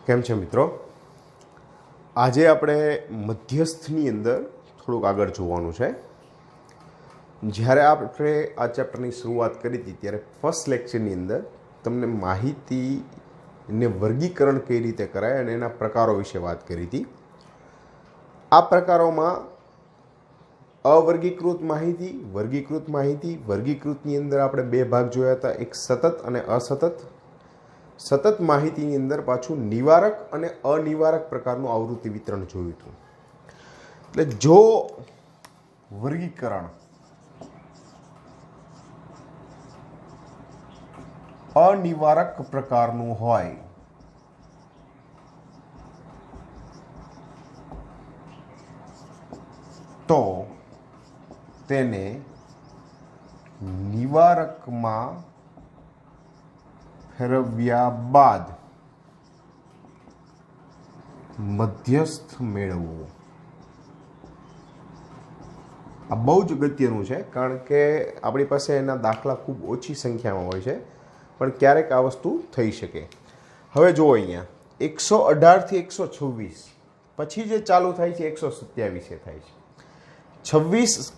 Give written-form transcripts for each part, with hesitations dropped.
કેમ છે મિત્રો? આજે આપણે મધ્યસ્થની અંદર થોડુંક આગળ જોવાનું છે. જ્યારે આપણે આ ચેપ્ટરની શરૂઆત કરી હતી ત્યારે ફર્સ્ટ લેક્ચરની અંદર તમને માહિતીને વર્ગીકરણ કઈ રીતે કરાય અને એના પ્રકારો વિશે વાત કરી હતી. આ પ્રકારોમાં અવર્ગીકૃત માહિતી, વર્ગીકૃત માહિતી, વર્ગીકૃતની અંદર આપણે બે ભાગ જોયા હતા, એક સતત અને અસતત. સતત માહિતીની અંદર પાછું નિવારક અને અનિવારક પ્રકારનું આવૃત્તિ વિતરણ જોયું હતું. એટલે જો વર્ગીકરણ અનિવારક પ્રકારનું હોય તો તેને નિવારકમાં ફેરવ્યા બાદ મધ્યસ્થ મેળવવું. આ બહુ જ અગત્યનું છે, કારણ કે આપણી પાસે એના દાખલા ખૂબ ઓછી સંખ્યામાં હોય છે, પણ ક્યારેક આ વસ્તુ થઈ શકે. હવે જુઓ, અહીંયા 118 થી 126 પછી જે ચાલુ થાય છે 127 થાય છે. 26,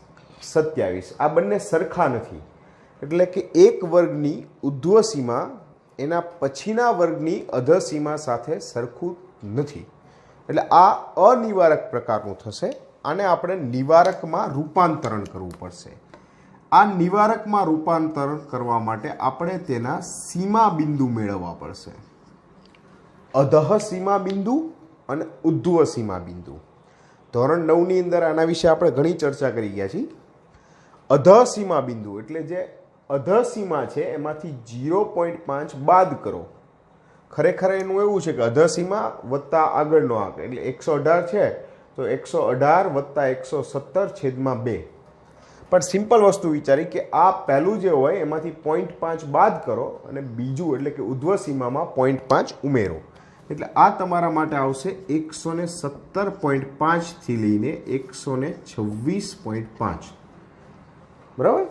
27 આ બંને સરખા નથી, એટલે કે એક વર્ગની ઉર્ધ્વ સીમા એના પછીના વર્ગની અધર સીમા સાથે સરખું નથી. એટલે આ અનિવારક પ્રકારનું થશે. આને આપણે નિવારકમાં રૂપાંતરણ કરવું પડશે. આ નિવારકમાં રૂપાંતરણ કરવા માટે આપણે તેના સીમા બિંદુ મેળવવા પડશે. અધઃ સીમા બિંદુ અને ઉર્ધ્વ સીમા બિંદુ. ધોરણ 9ની અંદર આના વિશે આપણે ઘણી ચર્ચા કરી ગયા છીએ. અધઃ સીમા બિંદુ એટલે જે અધઃ સીમા છે એમાંથી 0.5 બાદ કરો. ખરેખર એનું એવું છે કે અધઃ સીમા વત્તા આગળનો આંક, એટલે 118 છે તો 118 વત્તા 117/2. પણ સિમ્પલ વસ્તુ વિચારી કે આ પહેલું જે હોય એમાંથી 0.5 બાદ કરો અને બીજું એટલે કે ઉર્ધ્વ સીમામાં 0.5 ઉમેરો. એટલે આ તમારા માટે આવશે 117.5 થી લઈને 126.5. બરાબર.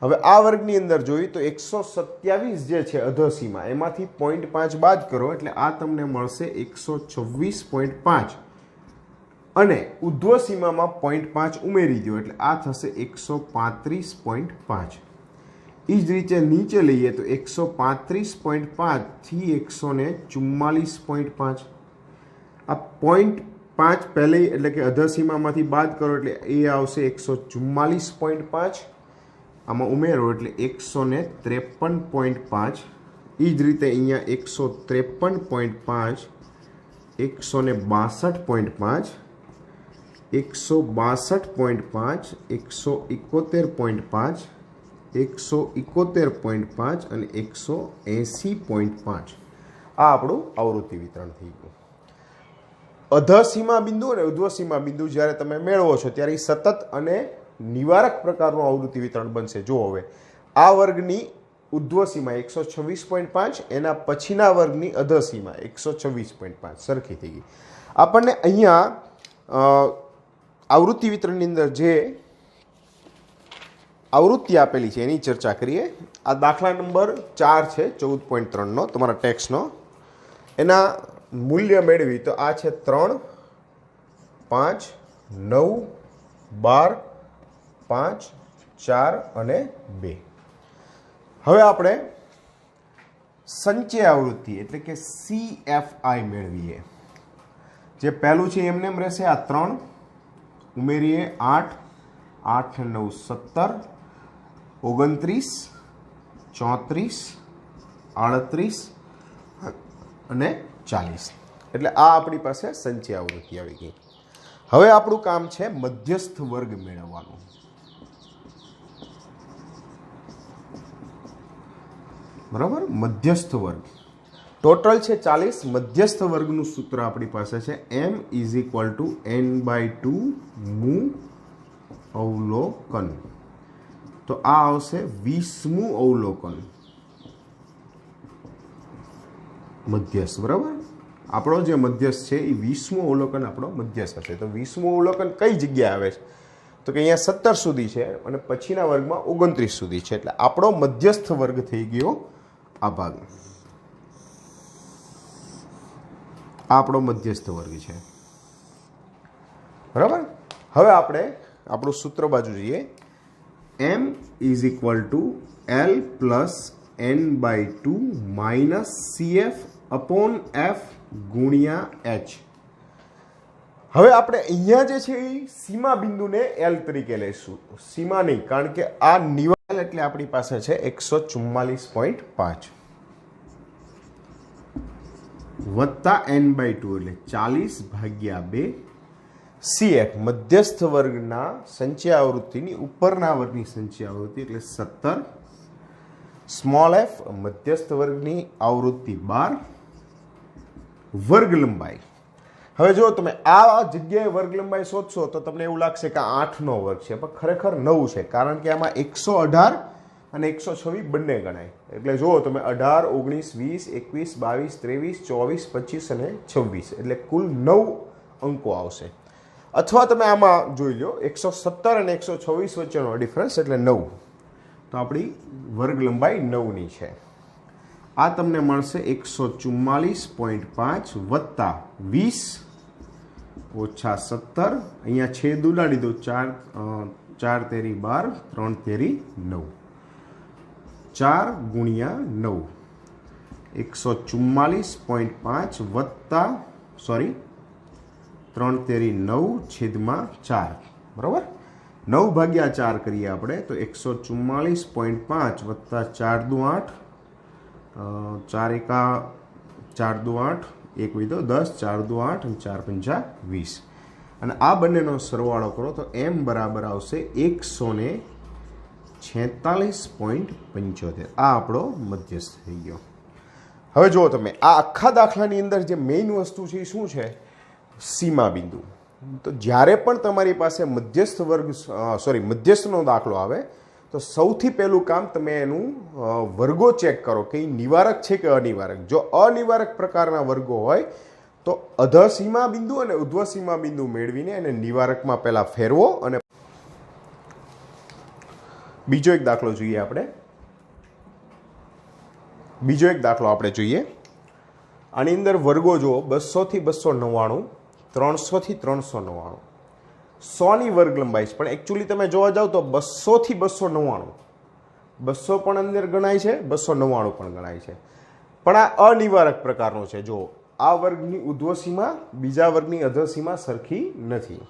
હવે આ વર્ગની અંદર જોઈએ તો 127 જે છે અધઃ સીમા, એમાંથી 0.5 બાદ કરો એટલે આ તમને મળશે 126.5 અને ઉર્ધ્વ સીમામાં 0.5 ઉમેરી દો એટલે આ થશે 135.5. એ જ રીતે નીચે લઈએ તો 135.5 થી 144.5. આ 0.5 પહેલે એટલે કે અધઃ સીમામાંથી બાદ કરો એટલે એ આવશે 144.5. આમાં ઉમેરો એટલે 153.5. એ જ રીતે અહીંયા 153.5, 162.5, 162.5, 171.5, 171.5 અને 180.5. આ આપણું આવૃત્તિ વિતરણ થઈ ગયું. અધઃ સીમા બિંદુ અને ઉર્ધ્વ સીમા બિંદુ જ્યારે તમે મેળવો છો ત્યારે સતત અને નિવારક પ્રકારનું આવૃત્તિ વિતરણ બનશે. જો હવે આ વર્ગની ઉર્ધ્વ સીમા 126.5, એના પછીના વર્ગની અધઃ સીમા 126.5 સરખી થઈ ગઈ. આપણને અહીંયા આવૃત્તિ વિતરણની અંદર જે આવૃત્તિ આપેલી છે એની ચર્ચા કરીએ. આ દાખલા નંબર 4 છે 14.3નો તમારા ટેક્સ્ટનો. એના મૂલ્ય મેળવી તો આ છે 3, 5, 9, 12, 5, 4 અને 2. હવે આપણે સંચય આવૃત્તિ એટલે કે CFI મેળવીએ. જે પહેલું છે એમને એમ રહેશે. આ 3 ઉમેરીએ 8, 8 ને 9 17, 29, 34, 38 અને 40. એટલે આ આપણી પાસે સંચય આવૃત્તિ આવી ગઈ. હવે આપણું કામ છે મધ્યસ્થ વર્ગ મેળવવાનું. બરાબર. મધ્યસ્થ વર્ગ ટોટલ છે 40. મધ્યસ્થ વર્ગનું સૂત્ર આપણી પાસે છે m = n/2 મું અવલોકન. તો આ આવશે 20મું અવલોકન મધ્યસ્થ. બરાબર. આપણો જે મધ્યસ્થ છે એ 20મું અવલોકન આપણો મધ્યસ્થ હશે. તો 20મું અવલોકન કઈ જગ્યાએ આવે છે? તો કે અહીંયા 17 સુધી છે અને પછીના વર્ગમાં 29 સુધી છે. એટલે આપણો મધ્યસ્થ વર્ગ થઈ ગયો આ ભાગ. આ આપણો મધ્યસ્થ વર્ગ છે, બરાબર. હવે આપણે આપણું સૂત્ર બાજુ જઈએ. m is equal to l plus n/2 minus cf upon f ગુણ્યા h. હવે આપણે અહીંયા જે છે એ સીમા બિંદુને l તરીકે લઈશું, સીમા નહીં, કારણ કે આ નિવાલ એટલે આપણી પાસે છે 144.5 વત્તા n/2 એટલે 40/2 CF મધ્યસ્થ વર્ગના સંચય આવૃત્તિની ઉપરના વર્ગની સંચય આવૃત્તિ એટલે 17, સ્મોલ f મધ્યસ્થ વર્ગની આવૃત્તિ 12, વર્ગ લંબાઈ. હવે જો તમે આ જગ્યાએ વર્ગ લંબાઈ શોધશો તો તમને એવું લાગશે કે 8નો વર્ગ છે, પણ ખરેખર 9 છે, કારણ કે આમાં 118 અને 126 બંને ગણાય. એટલે જુઓ તમે 18, 19, 20, 21, 22, 23, 24, 25 અને 26 એટલે કુલ 9 અંકો આવશે. અથવા તમે આમાં જોઈ લો 117 અને 126 વચ્ચેનો ડિફરન્સ એટલે 9, તો આપણી વર્ગ લંબાઈ 9ની છે. આ તમને મળશે 144.5 વત્તા 20 ઓછા 17, અહીંયા છેદ ઉડાડી દો, 4 તેરી 12, 3 તેરી 9, 4 ગુણ્યા 9, 144.5 વત્તા 3 તેરી 9 છેદમાં 4, બરાબર. 9/4 કરીએ આપણે તો 144.5 વત્તા 4 દુ 8, 4 એકા 4 દુ 8, 1 વિધો 10, 4 દુ 8 અને 4 પંચા 20, અને આ બંનેનો સરવાળો કરો તો m બરાબર આવશે 146.75. આ આપણો મધ્યસ્થ થઈ ગયો. હવે જુઓ તમે આ આખા દાખલાની અંદર જે મેઇન વસ્તુ છે એ શું છે? સીમા બિંદુ. તો જ્યારે પણ તમારી પાસે મધ્યસ્થનો દાખલો આવે તો સૌથી પહેલું કામ તમે એનું વર્ગો ચેક કરો કે એ નિવારક છે કે અનિવારક. જો અનિવારક પ્રકારના વર્ગો હોય તો અધઃ સીમા બિંદુ અને ઉધ્વ સીમા બિંદુ મેળવીને એને નિવારકમાં પહેલા ફેરવો. અને બીજો એક દાખલો જોઈએ આપણે. આની અંદર વર્ગો જુઓ 200 થી 299, 300 થી 399, 100ની વર્ગ લંબાઈ છે, પણ એકચ્યુઅલી તમે જોવા જાવ તો 200 થી 299, 200 પણ અંદર ગણાય છે, 299 પણ ગણાય છે, પણ આ અનિવારક પ્રકારનો છે. જો આ વર્ગની ઉધ્વ સીમા બીજા વર્ગની અધઃ સીમા સરખી નથી,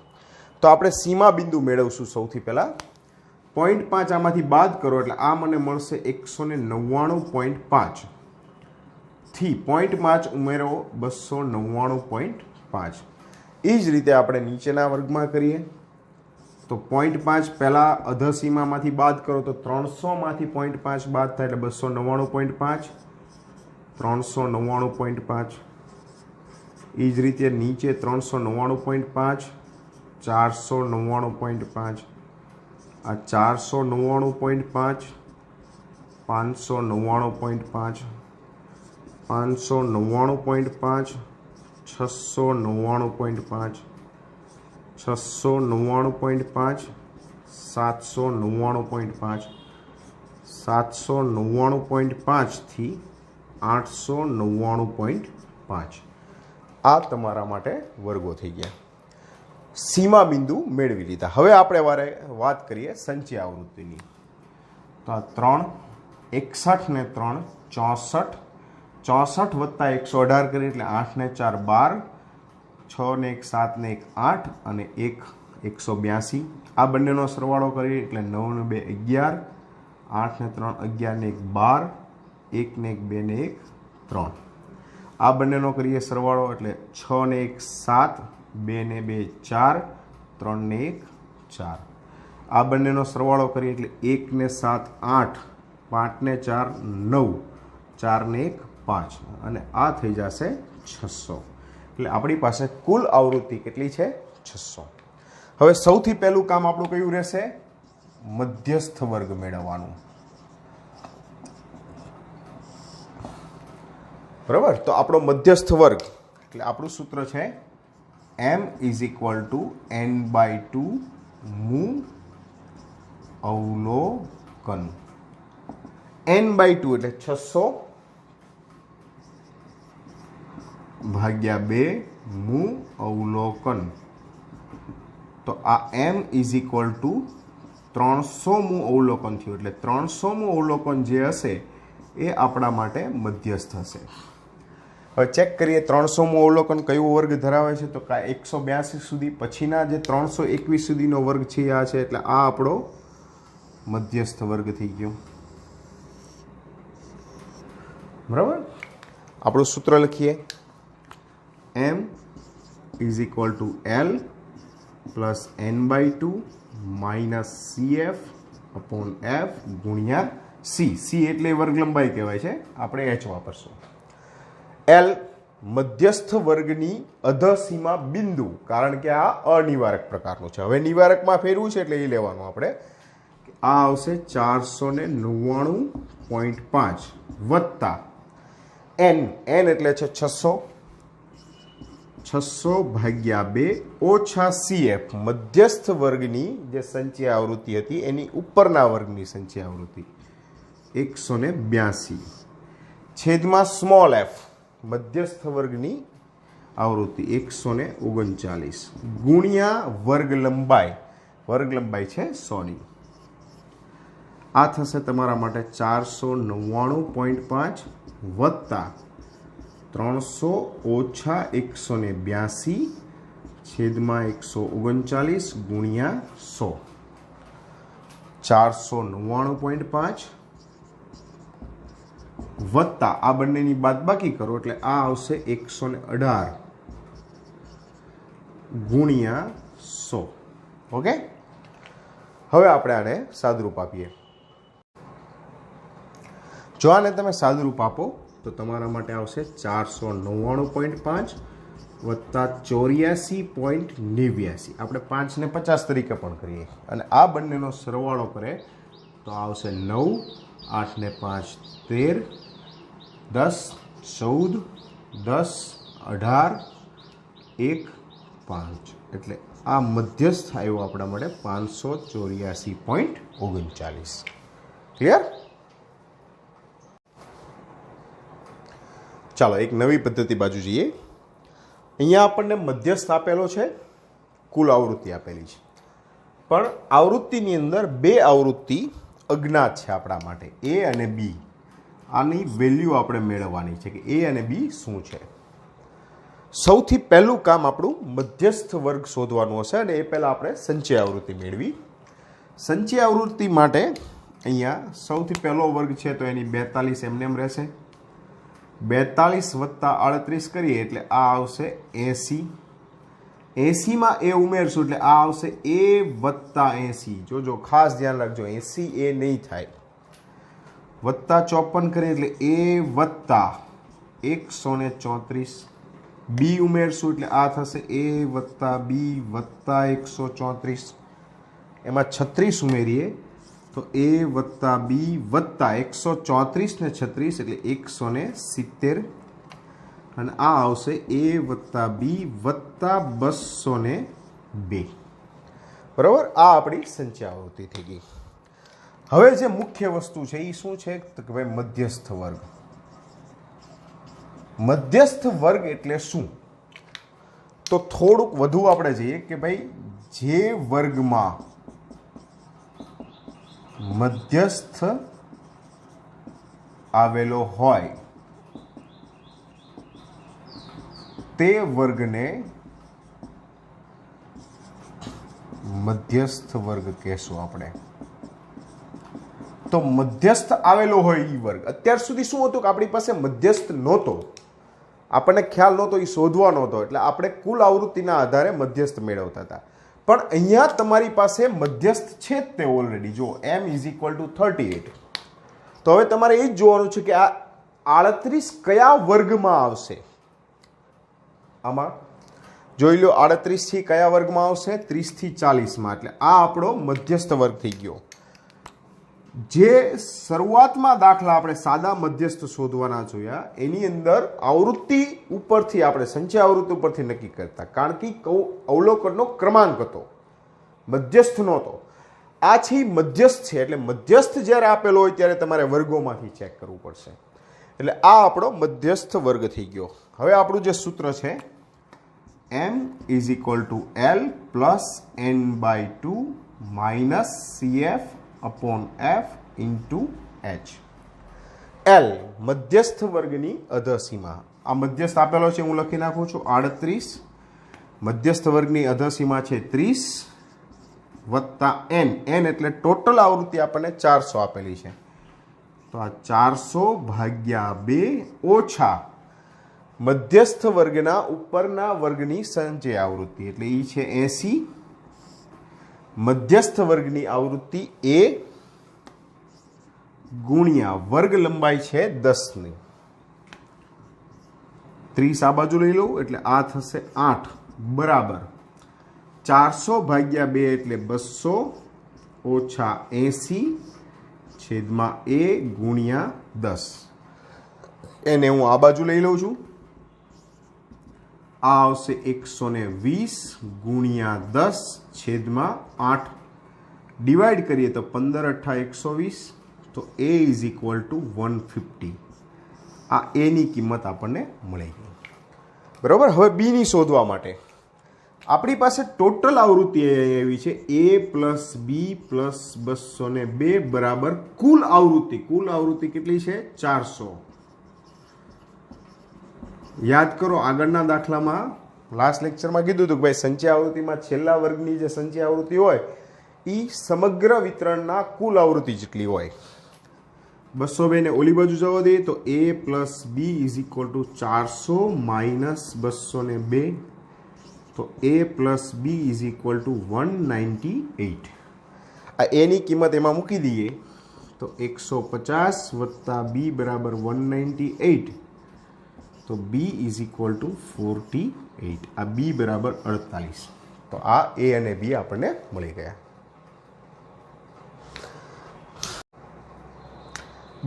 તો આપણે સીમા બિંદુ મેળવશું. સૌથી પહેલા 0.5 આમાંથી બાદ કરો એટલે આ મને મળશે 199.5 થી 0.5 ઉમેરો 299.5. એ જ રીતે આપણે નીચેના વર્ગમાં કરીએ તો 0.5 પહેલાં અધઃ સીમામાંથી બાદ કરો તો 300માંથી 0.5 બાદ થાય એટલે 299.5, 399.5. એ જ રીતે નીચે 399.5, 499.5, આ 499.5, 599.5, 599.5, 699.5, 699.5, 799.5, 799.5 થી 899.5. આ તમારા માટે વર્ગો થઈ ગયા. સીમા બિંદુ મેળવી લીધા. હવે આપણે વાત કરીએ સંચય આવૃત્તિની. તો આ 3, 61 ને 3 64, 64 વત્તા 118 કરીએ એટલે 8 ને 4 12, 6 ને 1 7 ને 1 8 અને 1 182. આ બંનેનો સરવાળો કરીએ એટલે 9 ને 2 11, 8 ને 3 11 ને 1 12, 1 ને 1 2 ને 1 3. આ બંનેનો કરીએ સરવાળો એટલે 6 ને 1 7, 2 ને 2 4, 3 ને 1 4. આ બંનેનો સરવાળો કરીએ એટલે 1 ને 7 8, 5 ને 4 9, 4 ને 1 5, અને આ થઈ જશે 600. એટલે આપણી પાસે કુલ આવૃત્તિ કેટલી છે? 600. હવે સૌથી પહેલું કામ આપણું કયું રહેશે? મધ્યસ્થ વર્ગ મેળવવાનું. બરાબર. તો આપણો મધ્યસ્થ વર્ગ એટલે આપણું સૂત્ર છે m is equal to n/2 મૂ અવલોકન. n/2 એટલે 600 ભાગ્યા 2 મું અવલોકન. તો આ m ઇઝ ઇક્વલ ટુ 300મું અવલોકન થયું. એટલે 300મું અવલોકન જે હશે એ આપણા માટે મધ્યસ્થ હશે. હવે ચેક કરીએ 300મું અવલોકન કયું વર્ગ ધરાવે છે. તો કા 182 સુધી, પછીના જે 321 સુધીનો વર્ગ છે આ છે. એટલે આ આપણો મધ્યસ્થ વર્ગ થઈ ગયો. બરાબર. આપણું સૂત્ર લખીએ. m is equal to l plus n/2 minus cf upon f ગુણ્યા c. c એટલે વર્ગ લંબાઈ કહેવાય છે, આપણે h વાપરશું. l મધ્યસ્થ વર્ગની અધસીમા બિંદુ, કારણ કે આ અનિવારક પ્રકારનું છે. હવે નિવારકમાં ફેરવું છે એટલે એ લેવાનું આપણે. આ આવશે 499.5 વત્તા n એટલે છે 600 ભાગ્યા 2 ઓછા cf મધ્યસ્થ વર્ગની જે સંચય આવૃત્તિ હતી એની ઉપરના વર્ગની સંચય આવૃત્તિ 182 છેદમાં સ્મોલ f મધ્યસ્થ વર્ગની આવૃત્તિ 139 ગુણ્યા વર્ગ લંબાઈ છે 100ની. આ થશે તમારા માટે 499.5 વત્તા 300 ઓછા 182 છેદમાં 139 ગુણ્યા 100. 499.5 વત્તા આ બંનેની બાદબાકી કરો એટલે આ આવશે 118 ગુણ્યા 100. ઓકે. હવે આપણે આને સાદુરૂપ આપીએ. જો આને તમે સાદુરૂપ આપો તો તમારા માટે આવશે 499.5 વત્તા 84.89. આપણે 5 ને 50 તરીકે પણ કરીએ અને આ બંનેનો સરવાળો કરે તો આવશે 9, 8 ને 5 13, 10, 14, 10, 18, 1, 5. એટલે આ મધ્યસ્થ આવ્યો આપણા માટે 584.39. ક્લિયર? ચાલો એક નવી પદ્ધતિ બાજુ જઈએ. અહીંયા આપણને મધ્યસ્થ આપેલો છે, કુલ આવૃત્તિ આપેલી છે, પણ આવૃત્તિની અંદર બે આવૃત્તિ અજ્ઞાત છે આપણા માટે, એ અને બી. આની વેલ્યુ આપણે મેળવવાની છે કે એ અને બી શું છે. સૌથી પહેલું કામ આપણું મધ્યસ્થ વર્ગ શોધવાનું હશે અને એ પહેલાં આપણે સંચય આવૃત્તિ મેળવી. સંચય આવૃત્તિ માટે અહીંયા સૌથી પહેલો વર્ગ છે તો એની 42 એમનેમ રહેશે. 42 વત્તા 38 કરીએ એટલે આ આવશે 80. 80માં એ ઉમેરશું એટલે આ આવશે એ વત્તા 80. જોજો ખાસ ધ્યાન રાખજો, 80 એ નહીં થાય. વત્તા 54 કરીએ એટલે એ વત્તા 134. બી ઉમેરશું એટલે આ થશે એ વત્તા બી વત્તા 134. એમાં 36 ઉમેરીએ તો એ વત્તા બી વત્તા 134 ને 36 એટલે 170. અને આ આવશે એ વત્તા બી વત્તા 202. બરાબર. આ આપણી સંચય આવૃત્તિ થઈ ગઈ. હવે જે મુખ્ય વસ્તુ છે એ શું છે તો કે ભાઈ મધ્યસ્થ વર્ગ. મધ્યસ્થ વર્ગ એટલે શું? તો થોડુંક વધુ આપણે જઈએ કે ભાઈ જે વર્ગમાં મધ્યસ્થ આવેલો હોય તે વર્ગને મધ્યસ્થ વર્ગ કહેશું આપણે. તો મધ્યસ્થ આવેલો હોય એ વર્ગ. અત્યાર સુધી શું હતું કે આપણી પાસે મધ્યસ્થ નહોતો, આપણને ખ્યાલ નહોતો, એ શોધવાનો હતો, એટલે આપણે કુલ આવૃત્તિના આધારે મધ્યસ્થ મેળવતા હતા. પણ અહીંયા તમારી પાસે મધ્યસ્થ છે જ તે ઓલરેડી. જો m ઇઝ ઇક્વલ ટુ 38. તો હવે તમારે એ જ જોવાનું છે કે આ 38 કયા વર્ગમાં આવશે. આમાં જોઈ લો 38 થી કયા વર્ગમાં આવશે? 30 થી 40માં. એટલે આ આપણો મધ્યસ્થ વર્ગ થઈ ગયો. જે શરૂઆતમાં દાખલા આપણે સાદા મધ્યસ્થ શોધવાના જોયા એની અંદર આવૃત્તિ ઉપરથી આપણે સંચય આવૃત્તિ ઉપરથી નક્કી કરતા, કારણ કે અવલોકનનો ક્રમાંક હતો, મધ્યસ્થ નહોતો. આ છે મધ્યસ્થ છે. એટલે મધ્યસ્થ જ્યારે આપેલો હોય ત્યારે તમારે વર્ગોમાંથી ચેક કરવું પડશે. એટલે આ આપણો મધ્યસ્થ વર્ગ થઈ ગયો. હવે આપણું જે સૂત્ર છે m is equal to l plus n/2 minus cf upon f into h. l મધ્યસ્થ વર્ગની અધસીમા. આ મધ્યસ્થ આપેલો છે, હું લખી નાખું છું 38. મધ્યસ્થ વર્ગની અધસીમા છે 30 વત્તા n. n એટલે ટોટલ આવૃત્તિ આપણને 400 આપેલી છે, તો આ 400 ભાગ્યા 2 ઓછા મધ્યસ્થ વર્ગના ઉપરના વર્ગની સંચય આવૃત્તિ એટલે એ છે 80. મધ્યસ્થ વર્ગની આવૃત્તિ a ગુણ્યા વર્ગ લંબાઈ છે 10ની. 30 આ બાજુ લઈ લઉં એટલે આ થશે 8 બરાબર 400 ભાગ્યા 2 એટલે 200 ઓછા 80 છેદમાં a ગુણ્યા 10. એને હું આ બાજુ લઈ લઉં છું. આ આવશે 120 ગુણ્યા 10 છેદમાં 8. ડિવાઈડ કરીએ તો 15 × 8 = 120, તો a ઇઝ ઇક્વલ ટુ 150. આ a ની કિંમત આપણને મળી ગઈ. બરાબર. હવે b ની શોધવા માટે આપણી પાસે ટોટલ આવૃત્તિ એવી છે a પ્લસ b પ્લસ 202 બરાબર કુલ આવૃત્તિ. કુલ આવૃત્તિ કેટલી છે? 400. યાદ કરો, આગળના દાખલામાં લાસ્ટ લેક્ચરમાં કીધું હતું કે ભાઈ સંચય આવૃત્તિમાં છેલ્લા વર્ગની જે સંચય આવૃત્તિ હોય એ સમગ્ર વિતરણના કુલ આવૃત્તિ જેટલી હોય. 202 ને ઓલી બાજુ જવા દઈએ તો a plus b is equal to 400 minus 202, તો a plus b is equal to 198. આ a ની કિંમત એમાં મૂકી દઈએ તો 150 વત્તા b બરાબર 198, તો b ઇઝ ઇક્વલ ટુ 48. આ b બરાબર 48. તો આ a અને b આપણને મળી ગયા.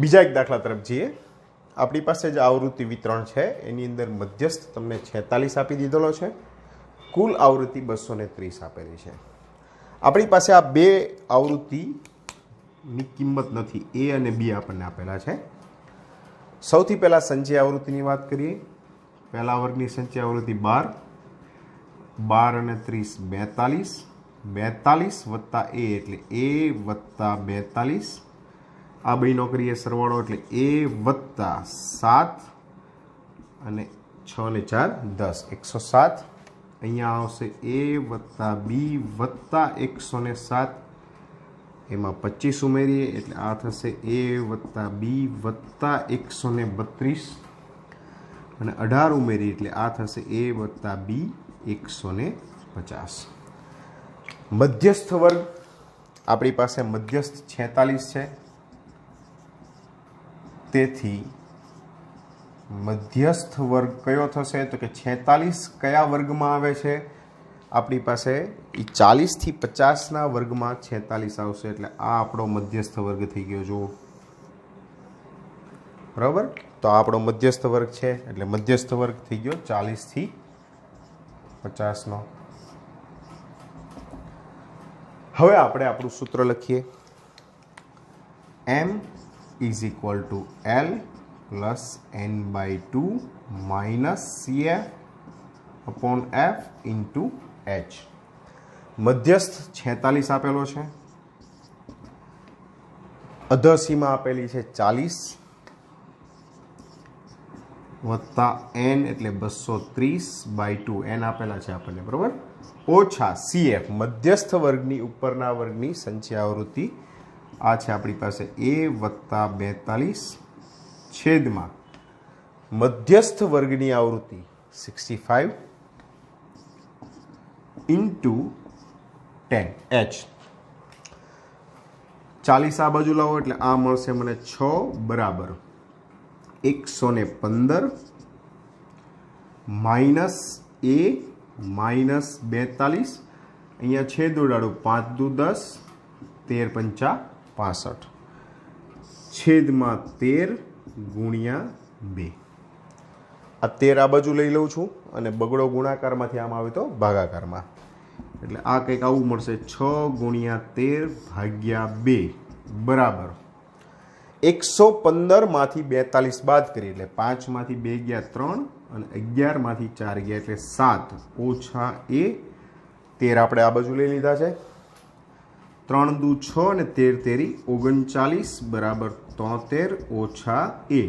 બીજા એક દાખલા તરફ જઈએ. આપણી પાસે જે આવૃત્તિ વિતરણ છે એની અંદર મધ્યસ્થ તમને 46 આપી દીધેલો છે, કુલ આવૃત્તિ 230 આપેલી છે. આપણી પાસે આ બે આવૃત્તિની કિંમત નથી, a અને b આપણને આપેલા છે. સૌથી પહેલાં સંચય આવૃત્તિની વાત કરીએ. પહેલા વર્ગની સંચય આવૃત્તિ 12, 12 અને 30 42 વત્તા a એટલે a વત્તા 42. આ બેનો કરીએ સરવાળો એટલે a વત્તા 7 અને 6 ને 4 10, 107. અહીંયા આવશે a વત્તા b વત્તા 107, એમાં 25 ઉમેરીએ એટલે આ થશે a વત્તા b વત્તા 132, અને 18 ઉમેરીએ એટલે આ થશે a વત્તા b 150. મધ્યસ્થ વર્ગ આપણી પાસે મધ્યસ્થ 46 છે, તેથી મધ્યસ્થ વર્ગ કયો થશે તો કે 46 કયા વર્ગમાં આવે છે? આપણી પાસે એ 40 થી 50ના વર્ગમાં 46 આવશે, એટલે આ આપણો મધ્યસ્થ વર્ગ થઈ ગયો. જુઓ, બરાબર. તો આ આપણો મધ્યસ્થ વર્ગ છે, એટલે મધ્યસ્થ વર્ગ થઈ ગયો 40 થી 50નો. હવે આપણે આપણું સૂત્ર લખીએ. m is equal to l plus n/2 minus cf upon f into h. મધ્યસ્થ 46 આપેલો છે, અધસીમા આપેલી છે 40 વત્તા n એટલે 230/2, n આપેલા છે આપણને, બરાબર, ઓછા cf મધ્યસ્થ વર્ગની ઉપરના વર્ગની સંચય આવૃત્તિ. આ છે આપણી પાસે a વત્તા 42 છેદમાં મધ્યસ્થ વર્ગની આવૃત્તિ 65 ઇન્ટુ 10 h. 40 આ બાજુ લાવો એટલે આ મળશે મને 6 બરાબર 115 માઇનસ a માઇનસ 42. અહીંયા છેદ ઉડાડું, 5 દુ 10, 13 પંચા 65 છેદમાં 13 ગુણ્યા 2. આ 13 આ બાજુ લઈ લઉં છું અને બગડો ગુણાકારમાંથી આમ આવે તો ભાગાકારમાં, એટલે આ કંઈક આવું મળશે 6 ગુણ્યા 13 ભાગ્યા 2 બરાબર 115 42 બાદ કરીએ એટલે 5 માંથી 2 ગયા 3 અને 11 માંથી 4 ગયા એટલે 7 ઓછા a 13 આપણે આ બાજુ લઈ લીધા છે 3 દુ 6 અને 13 તેરી 39 બરાબર 73 ઓછા a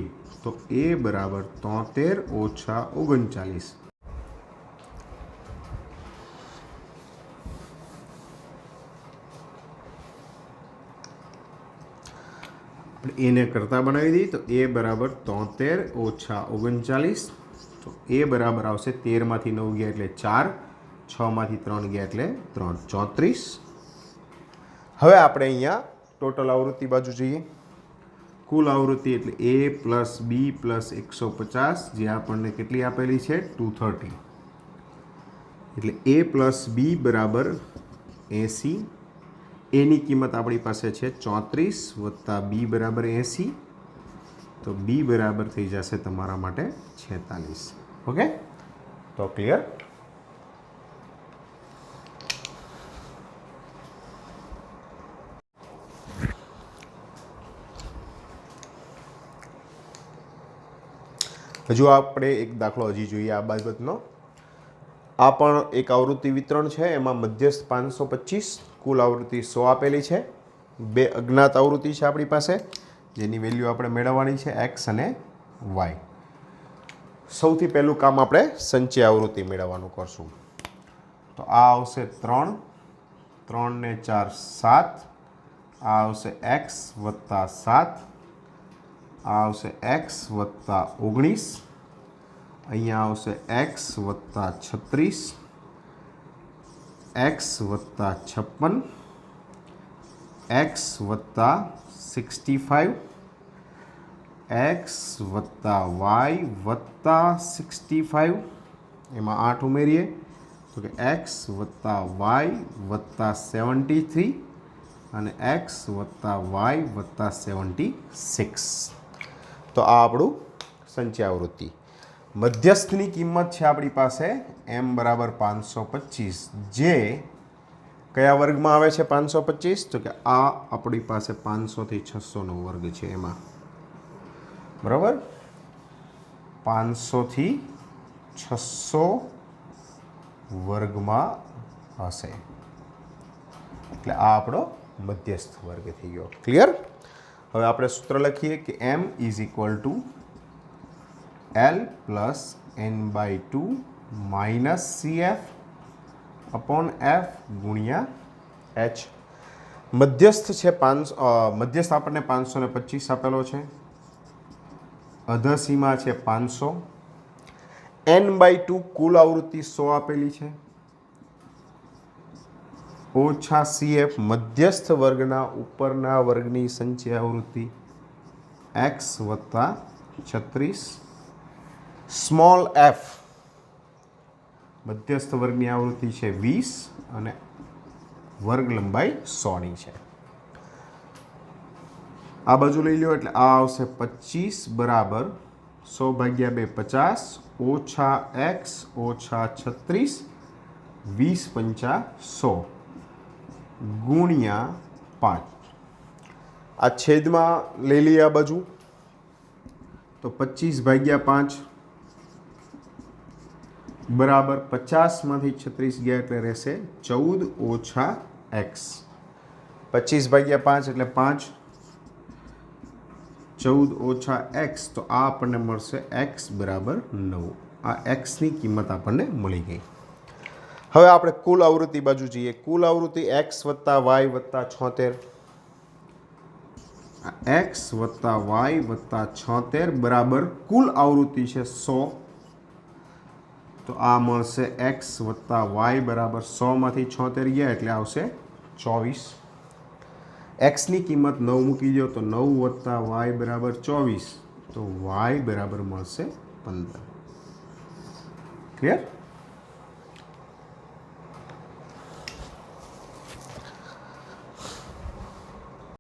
તો a બરાબર 73 ઓછા 39 એને કરતા બનાવી દઈએ તો a બરાબર 73 ઓછા 39 તો a બરાબર આવશે 13 માંથી 9 ગયા એટલે 4 6 માંથી 3 ગયા એટલે 3 34 હવે આપણે અહીંયા ટોટલ આવૃત્તિ બાજુ જઈએ કુલ આવૃત્તિ એટલે a પ્લસ b પ્લસ 150 જે આપણને કેટલી આપેલી છે 230 એટલે a પ્લસ b બરાબર 80 a ની કિંમત આપણી પાસે છે 34 વત્તા b બરાબર 80 તો b બરાબર થઈ જશે તમારા માટે 46 ઓકે તો ક્લિયર હજુ આપણે એક દાખલો હજી જોઈએ આ બાબતનો આ પણ એક આવૃત્તિ વિતરણ છે એમાં મધ્યસ્થ 525 કુલ આવૃત્તિ 100 આપેલી છે બે અજ્ઞાત આવૃત્તિ છે આપણી પાસે જેની વેલ્યુ આપણે મેળવવાની છે x અને y સૌથી પહેલું કામ આપણે સંચય આવૃત્તિ મેળવવાનું કરશું તો આ આવશે 3 3 ને 4 7 આ આવશે x વત્તા 7 આ આવશે x વત્તા 19 અહીંયા આવશે x વત્તા 36 x વત્તા 56 x વત્તા 65 x વત્તા y વત્તા 65 એમાં 8 ઉમેરીએ તો કે x વત્તા y વત્તા 73 અને x વત્તા y વત્તા 76 તો આ આપણું સંચય આવૃત્તિ મધ્યસ્થની કિંમત છે આપણી પાસે m બરાબર 525 જે કયા વર્ગમાં આવે છે 525 તો કે આ આપણી પાસે 500 થી 600 નો વર્ગ છે એમાં બરાબર 500 થી 600 વર્ગમાં હશે એટલે આ આપણો મધ્યસ્થ વર્ગ થઈ ગયો ક્લિયર હવે આપણે સૂત્ર લખીએ કે m is equal to L plus n/2 minus CF upon F ગુણ્યા H મધ્યસ્થ છે મધ્યસ્થ આપણને 525 આપેલો છે અધસીમા છે 500 n/2 કુલ આવૃત્તિ 100 આપેલી છે ઓછા CF મધ્યસ્થ વર્ગના ઉપરના વર્ગની સંચય આવૃત્તિ x વત્તા 36 સ્મોલ f મધ્યસ્થ વર્ગની આવૃત્તિ છે 20 અને વર્ગ લંબાઈ 100ની છે આ બાજુ લઈ લો એટલે આ આવશે 25 બરાબર 100 ભાગ્યા 2 50 ઓછા x ઓછા 36 20 પંચા 100 ગુણ્યા 5 આ છેદમાં લઈ લઈએ આ બાજુ તો 25 ભાગ્યા 5 બરાબર 50 માંથી 36 ગયા એટલે રહેશે 14 ઓછા x 25 ભાગ્યા 5 એટલે 5 14 ઓછા x તો આ આપણને મળશે x બરાબર 9 આ x ની કિંમત આપણને મળી ગઈ હવે આપણે કુલ આવૃત્તિ બાજુ જઈએ કુલ આવૃત્તિ x વત્તા y વત્તા 76 x વત્તા y વત્તા 76 બરાબર કુલ આવૃત્તિ છે 100 તો આ મળશે x વત્તા y બરાબર 100 માંથી 76 ગયા એટલે આવશે 24 x ની કિંમત 9 મૂકી દો તો 9 વત્તા y બરાબર 24 તો y બરાબર મળશે 15 ક્લિયર